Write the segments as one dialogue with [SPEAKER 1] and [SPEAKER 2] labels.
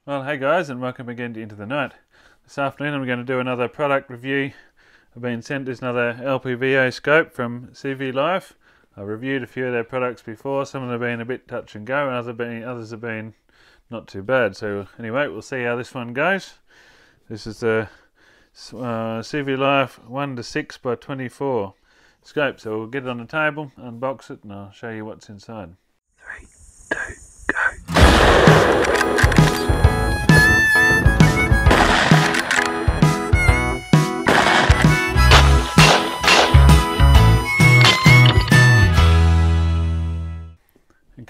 [SPEAKER 1] Well, hey guys, and welcome again to Into the Night. This afternoon I'm going to do another product review. I've been sent this another LPVO scope from CVLIFE. I've reviewed a few of their products before. Some of them have been a bit touch and go, and others have been not too bad. So anyway, we'll see how this one goes. This is the CVLIFE 1:6 by 24 scope. So we'll get it on the table, unbox it, and I'll show you what's inside. 3, 2, go.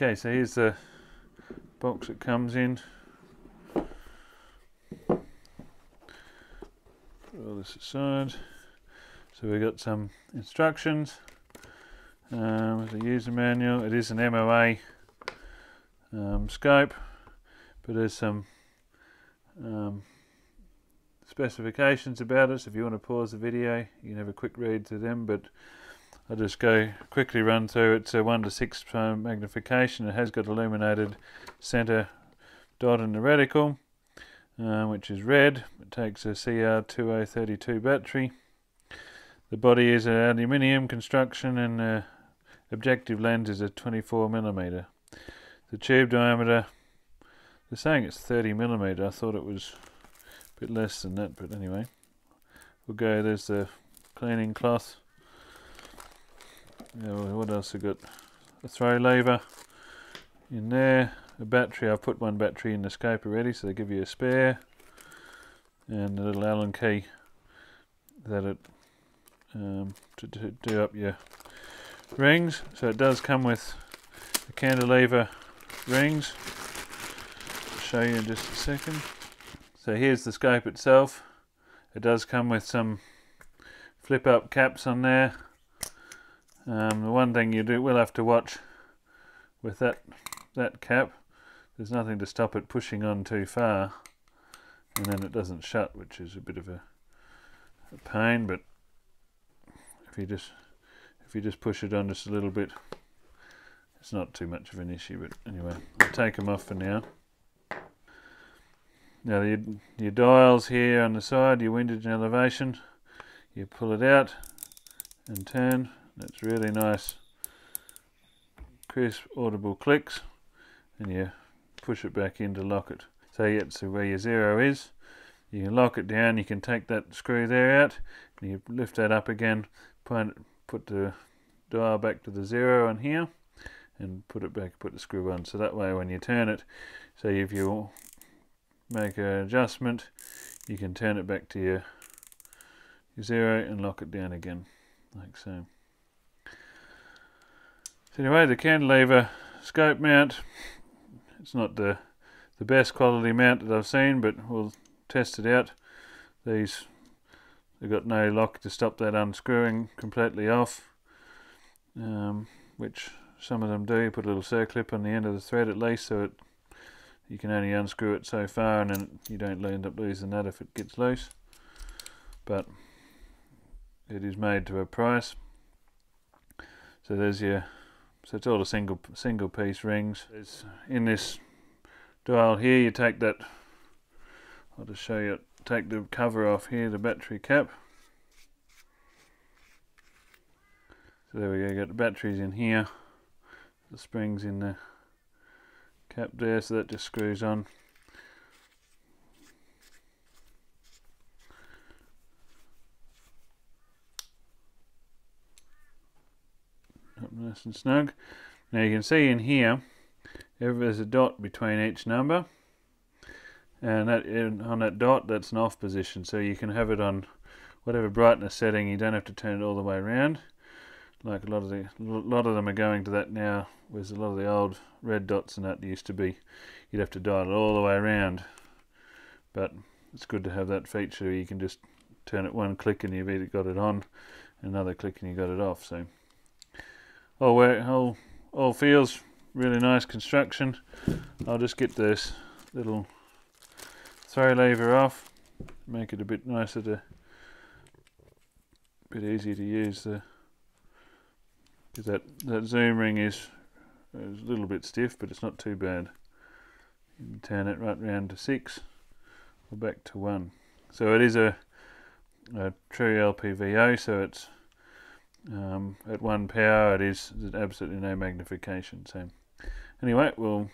[SPEAKER 1] Okay, so here's the box it comes in. Put all this aside. So we've got some instructions. There's a user manual. It is an MOA scope, but there's some specifications about it. So if you want to pause the video, you can have a quick read through them. But I'll just quickly run through. It's a 1:6 magnification. It has got illuminated centre dot in the reticle, which is red. It takes a CR2032 battery. The body is an aluminium construction, and the objective lens is a 24mm. The tube diameter, they're saying it's 30mm. I thought it was a bit less than that, but anyway. There's the cleaning cloth. What else I got? A throw lever in there. A battery. I've put one battery in the scope already, so they give you a spare. And a little Allen key that it to do up your rings. So it does come with the cantilever rings. I'll show you in just a second. So here's the scope itself. It does come with some flip up caps on there. The one thing you will have to watch with that cap, there's nothing to stop it pushing on too far, and then it doesn't shut, which is a bit of a pain. But if you just push it on just a little bit, it's not too much of an issue. But anyway, I'll take them off for now. Now your dials here on the side, your windage and elevation, you pull it out and turn. That's really nice, crisp, audible clicks, and you push it back in to lock it. So you get to where your zero is. You can lock it down. You can take that screw there out, and you lift that up again. Put the dial back to the zero on here, and put it back. Put the screw on. So that way, when you turn it, say if you make an adjustment, you can turn it back to your zero and lock it down again, like so. So anyway, the cantilever scope mount, it's not the best quality mount that I've seen, but we'll test it out. They've got no lock to stop that unscrewing completely off, which some of them do. You put a little circlip on the end of the thread at least, so you can only unscrew it so far, and then you don't end up losing that if it gets loose. But it is made to a price. So so it's all a single piece rings. In this dial here, you take that, I'll just show you, take the cover off here, the battery cap. So there we go, got the batteries in here, the springs in the cap there, so that just screws on. Up nice and snug. Now you can see in here, there's a dot between each number, and on that dot, that's an off position, so you can have it on whatever brightness setting. You don't have to turn it all the way around, like a lot of them are going to that now. Whereas a lot of the old red dots and that used to be, you'd have to dial it all the way around. But it's good to have that feature. You can just turn it one click and you've either got it on, another click and you got it off. So all feels really nice construction. I'll just get this little throw lever off, make it a bit nicer bit easier to use. Because that zoom ring is a little bit stiff, but it's not too bad. You can turn it right round to 6 or back to 1. So it is a true LPVO, so it's at 1 power there's absolutely no magnification. So anyway, we'll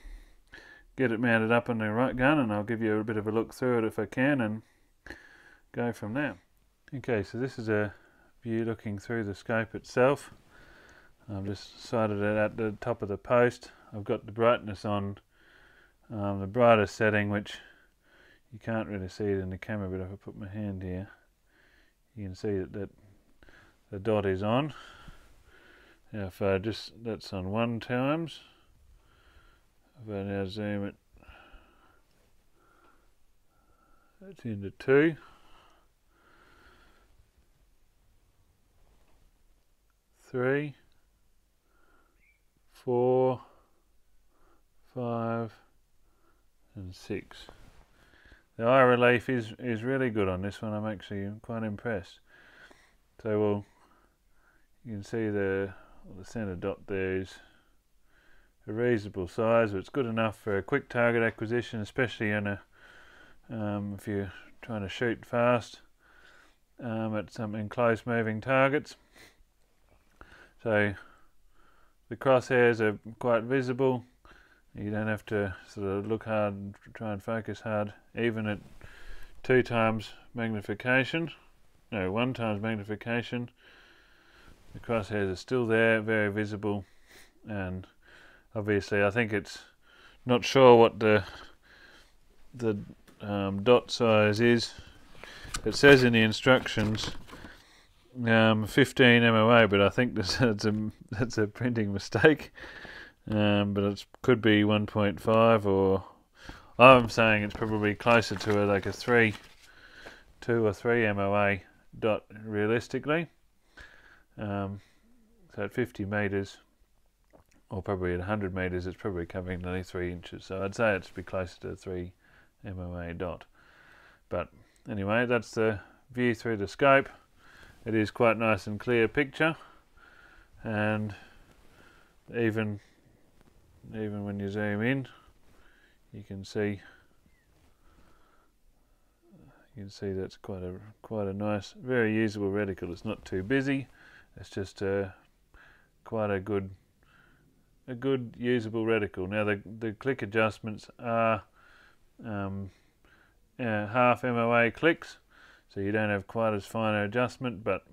[SPEAKER 1] get it mounted up on the right gun and I'll give you a bit of a look through it if I can and go from there. Okay, so this is a view looking through the scope itself. I've just sighted it at the top of the post. I've got the brightness on the brightest setting, which you can't really see it in the camera, but if I put my hand here you can see that the dot is on. Now if I that's on 1 times. If I now zoom it, that's into 2. 3, 4, 5 and 6. The eye relief is really good on this one. I'm actually quite impressed. So you can see the centre dot there is a reasonable size, but it's good enough for a quick target acquisition, especially in if you're trying to shoot fast at some enclosed moving targets. So the crosshairs are quite visible. You don't have to sort of look hard and try and focus hard, even at 2 times magnification. No, 1 times magnification. The crosshairs are still there, very visible, and obviously I think it's not sure what the dot size is. It says in the instructions 15 MOA, but I think that's a printing mistake. But it could be 1.5, or I'm saying it's probably closer to like a 2 or 3 MOA dot realistically. So at 50 metres, or probably at 100 metres, it's probably covering nearly 3 inches. So I'd say it's be closer to a 3 MOA dot. But anyway, that's the view through the scope. It is quite nice and clear picture, and even when you zoom in, you can see that's quite a nice, very usable reticle. It's not too busy. It's just quite a good usable reticle. Now the click adjustments are half MOA clicks, so you don't have quite as fine an adjustment, but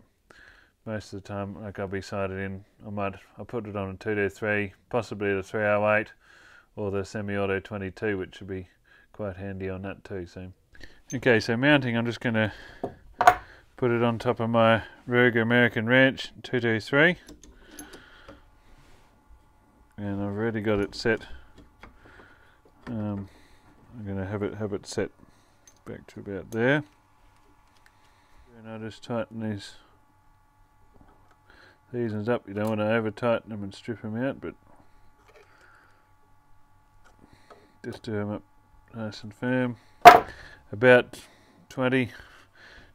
[SPEAKER 1] most of the time, like I'll be sighted in, I'll put it on a 223, possibly the 308 or the semi-auto 22, which would be quite handy on that too. So, okay, so mounting, I'm just going to put it on top of my Ruger American Ranch 223, and I've already got it set. I'm going to have it set back to about there, and I'll just tighten these ones up. You don't want to over tighten them and strip them out, but just do them up nice and firm. About 20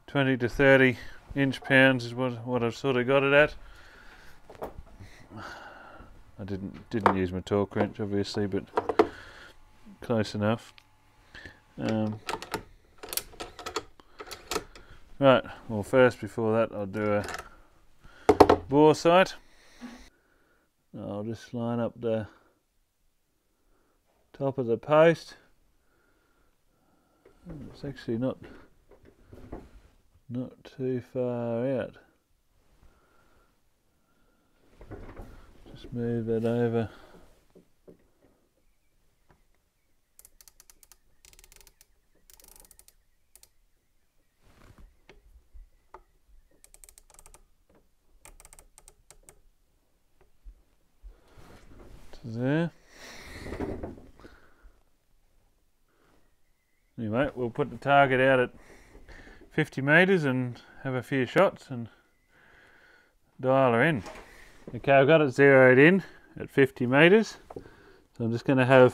[SPEAKER 1] to 30 inch-pounds is what I've sort of got it at. I didn't use my torque wrench obviously, but close enough. Right, well first before that I'll do a bore sight. I'll just line up the top of the post. It's actually not too far out. Just move that over. There. Anyway, we'll put the target out at 50 metres and have a few shots and dial her in. Okay, I've got it zeroed in at 50 metres. So I'm just going to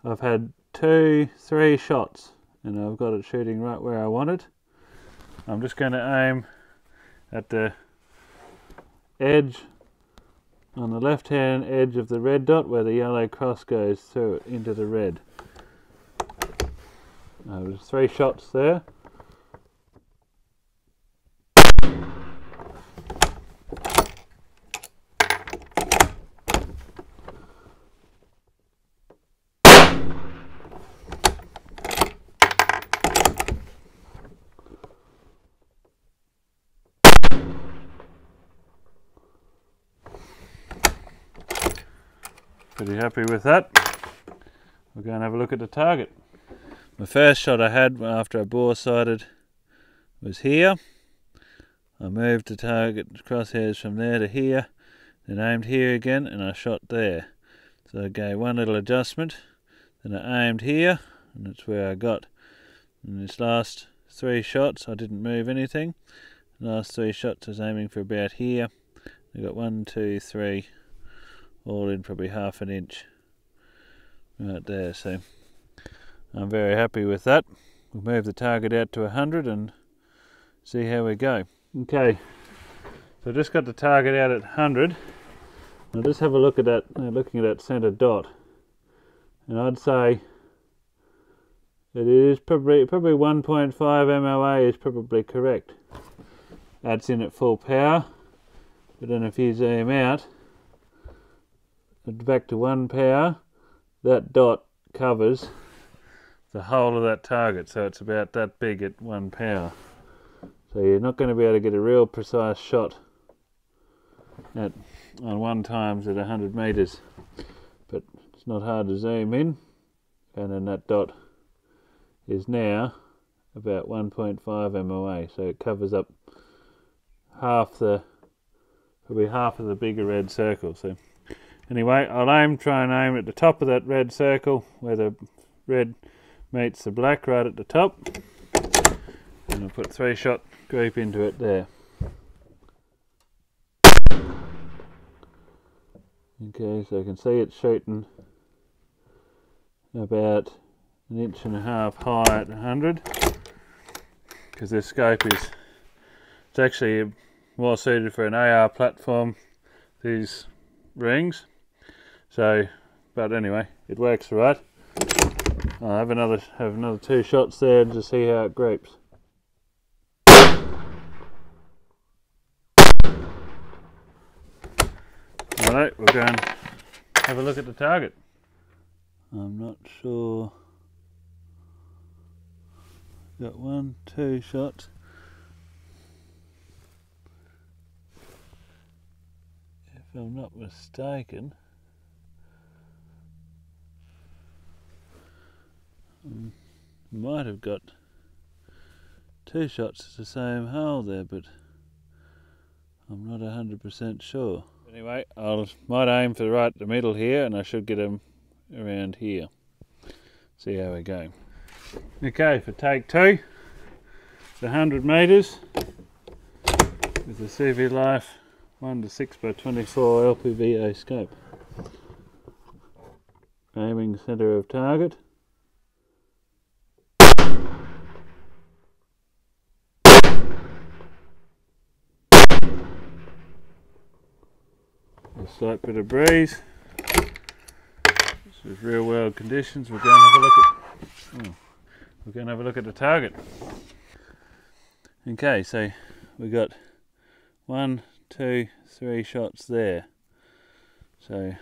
[SPEAKER 1] I've had 3 shots and I've got it shooting right where I want it. I'm just going to aim at the edge, on the left hand edge of the red dot where the yellow cross goes through it into the red. There's 3 shots there. Pretty happy with that. We're going to have a look at the target. The first shot I had after I bore sighted was here. I moved the target crosshairs from there to here, then aimed here again, and I shot there. So I gave one little adjustment, then I aimed here, and that's where I got. And this last 3 shots I didn't move anything. The last 3 shots I was aiming for about here. I got 1, 2, 3, all in probably half an inch right there. So I'm very happy with that. We'll move the target out to 100 and see how we go. Okay, so I just got the target out at 100. Now just have a look at that, looking at that centre dot, and I'd say it is probably 1.5 MOA is probably correct. That's in at full power, but then if you zoom out back to 1 power, that dot covers the whole of that target, so it's about that big at 1 power. So you're not going to be able to get a real precise shot on 1 times at 100 metres, but it's not hard to zoom in, and then that dot is now about 1.5 MOA, so it covers up probably half of the bigger red circle. So anyway, I'll try and aim at the top of that red circle where the red meets the black right at the top, and I'll put 3-shot group into it there. Okay, so I can see it's shooting about 1.5 inches high at 100, because this scope it's actually more suited for an AR platform, these rings. So, but anyway, it works right. I'll have another 2 shots there to see how it groups. Alright, we're going to have a look at the target. I'm not sure. Got 1, 2 shots. If I'm not mistaken, might have got 2 shots at the same hole there, but I'm not 100% sure. Anyway, might aim for right the middle here, and I should get them around here. See how we go. Okay, for take 2, the 100 metres with the CVLIFE 1:6x24 LPVO scope. Aiming centre of target. A slight bit of breeze. This is real world conditions. We're going to have a look at the target. Okay, so we got 1, 2, 3 shots there. So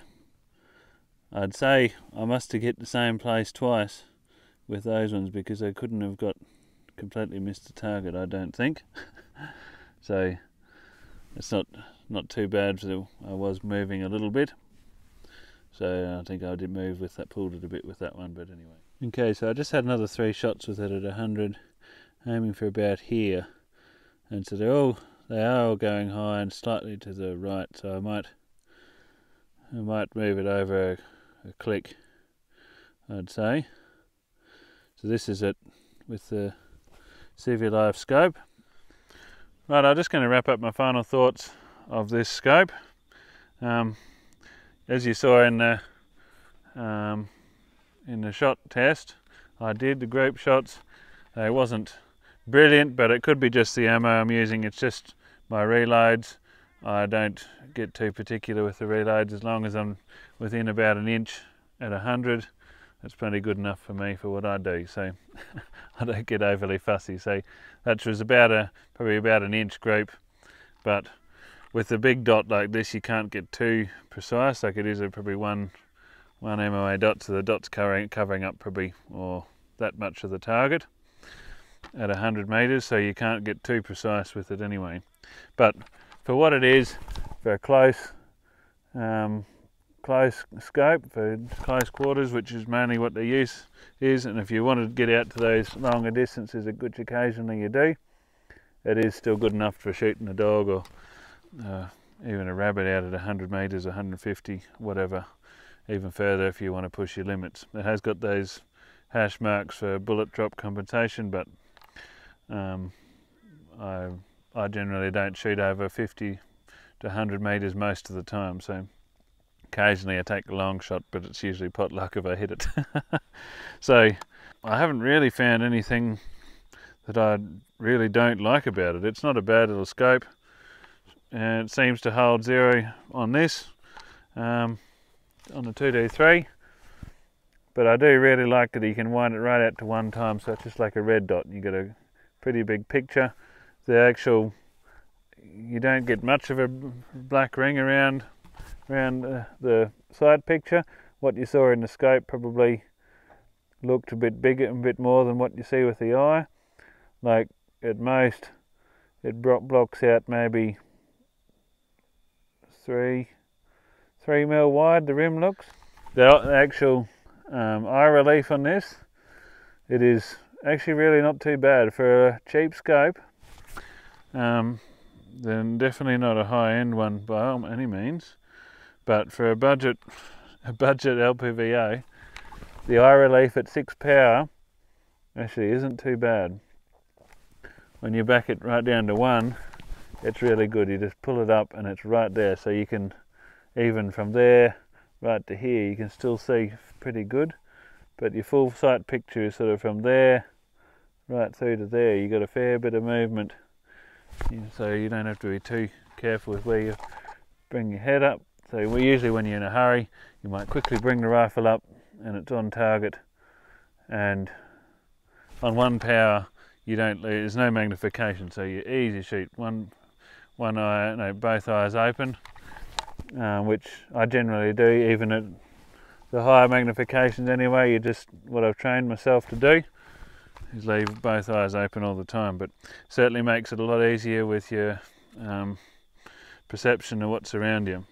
[SPEAKER 1] I'd say I must have hit the same place twice with those ones, because I couldn't have completely missed the target, I don't think. So it's not too bad, so I was moving a little bit. So I think I did move with that, pulled it a bit with that one, but anyway. Okay, so I just had another 3 shots with it at 100, aiming for about here. And so they are all going high and slightly to the right, so I might move it over a click, I'd say. So this is it with the CVLIFE scope. Right, I'm just going to wrap up my final thoughts of this scope. As you saw in the shot test, I did the group shots. They wasn't brilliant, but it could be just the ammo I'm using. It's just my reloads. I don't get too particular with the reloads. As long as I'm within about 1 inch at 100, that's plenty good enough for me for what I do. So I don't get overly fussy. So that was probably about an inch group, but with the big dot like this you can't get too precise. Like it is probably one MOA dot, so the dot's covering up probably or that much of the target at 100 meters, so you can't get too precise with it anyway. But for what it is, for a close scope, for close quarters, which is mainly what the use is, and if you want to get out to those longer distances, which occasionally you do, it is still good enough for shooting a dog or even a rabbit out at 100 meters, 150, whatever, even further if you want to push your limits. It has got those hash marks for bullet drop compensation, but I generally don't shoot over 50 to 100 meters most of the time, so occasionally I take a long shot, but it's usually pot luck if I hit it. So I haven't really found anything that I really don't like about it. It's not a bad little scope, and it seems to hold zero on this, on the 2D3, but I do really like that you can wind it right out to one time, so it's just like a red dot. You get a pretty big picture. You don't get much of a black ring around the side picture. What you saw in the scope probably looked a bit bigger and a bit more than what you see with the eye. Like at most it blocks out maybe 3 mil wide, the rim looks. The actual eye relief on this, it is actually really not too bad for a cheap scope. Then definitely not a high-end one by any means, but for a budget LPVO, the eye relief at 6 power actually isn't too bad. When you back it right down to 1, it's really good. You just pull it up and it's right there, so you can, even from there right to here, you can still see pretty good, but your full sight picture is sort of from there right through to there. You got a fair bit of movement, so you don't have to be too careful with where you bring your head up. So usually when you're in a hurry, you might quickly bring the rifle up and it's on target, and on 1 power there's no magnification, so you easy shoot one eye, no, both eyes open, which I generally do even at the higher magnifications anyway. What I've trained myself to do is leave both eyes open all the time, but certainly makes it a lot easier with your perception of what's around you.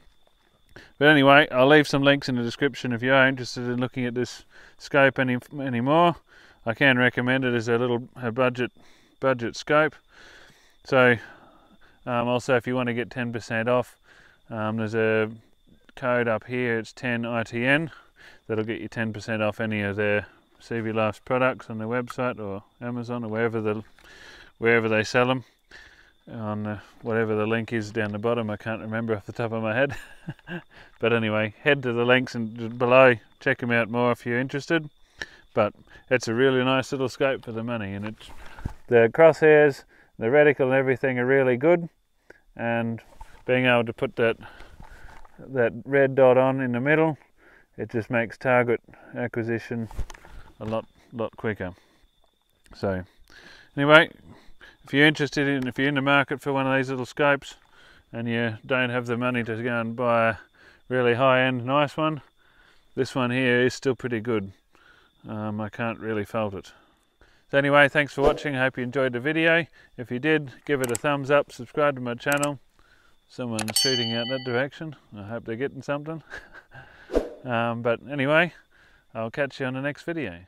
[SPEAKER 1] But anyway, I'll leave some links in the description if you are interested in looking at this scope any more. I can recommend it as a budget scope. So also, if you want to get 10% off, there's a code up here. It's 10ITN. That'll get you 10% off any of their CVLIFE products on their website or Amazon or wherever they sell them. On whatever the link is down the bottom, I can't remember off the top of my head. But anyway, head to the links below, check them out more if you're interested. But it's a really nice little scope for the money, and the crosshairs, the reticle and everything are really good, and being able to put that red dot on in the middle, it just makes target acquisition a lot quicker. So anyway, if you're in the market for one of these little scopes and you don't have the money to go and buy a really high-end nice one, this one here is still pretty good. I can't really fault it. So anyway, thanks for watching. I hope you enjoyed the video. If you did, give it a thumbs up, subscribe to my channel. Someone's shooting out that direction. I hope they're getting something. But anyway, I'll catch you on the next video.